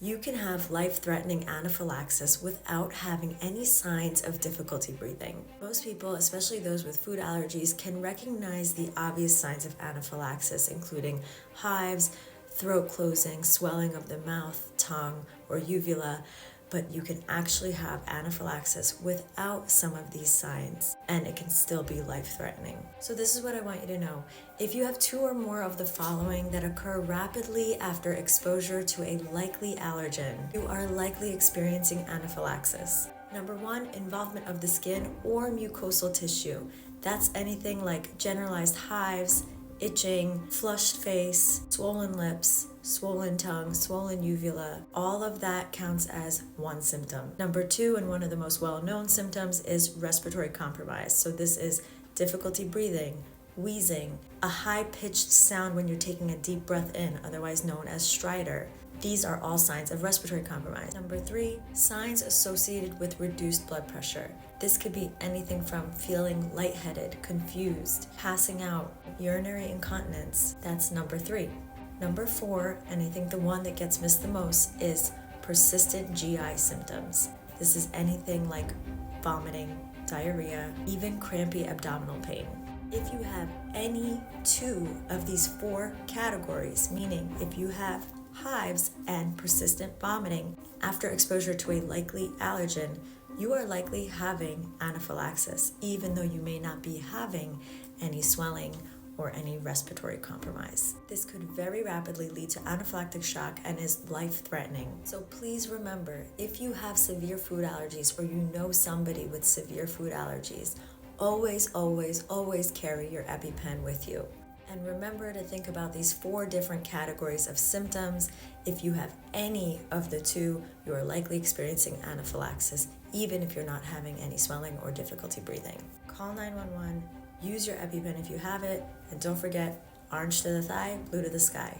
You can have life-threatening anaphylaxis without having any signs of difficulty breathing. Most people, especially those with food allergies, can recognize the obvious signs of anaphylaxis, including hives, throat closing, swelling of the mouth, tongue, or uvula, but you can actually have anaphylaxis without some of these signs, and it can still be life-threatening. So this is what I want you to know. If you have 2 or more of the following that occur rapidly after exposure to a likely allergen, you are likely experiencing anaphylaxis. Number 1, involvement of the skin or mucosal tissue. That's anything like generalized hives, itching, flushed face, swollen lips, swollen tongue, swollen uvula. All of that counts as one symptom. Number 2, and one of the most well-known symptoms, is respiratory compromise. So this is difficulty breathing, wheezing, a high-pitched sound when you're taking a deep breath in, otherwise known as stridor. These are all signs of respiratory compromise. Number 3, signs associated with reduced blood pressure. This could be anything from feeling lightheaded, confused, passing out, urinary incontinence. That's number 3. Number 4, and I think the one that gets missed the most, is persistent GI symptoms. This is anything like vomiting, diarrhea, even crampy abdominal pain. If you have any 2 of these 4 categories, meaning if you have hives and persistent vomiting after exposure to a likely allergen, you are likely having anaphylaxis, even though you may not be having any swelling or any respiratory compromise. This could very rapidly lead to anaphylactic shock and is life-threatening. So please remember, if you have severe food allergies or you know somebody with severe food allergies, always, always, always carry your EpiPen with you. And remember to think about these 4 different categories of symptoms. If you have any of the 2, you are likely experiencing anaphylaxis, even if you're not having any swelling or difficulty breathing. Call 911, use your EpiPen if you have it, and don't forget, orange to the thigh, blue to the sky.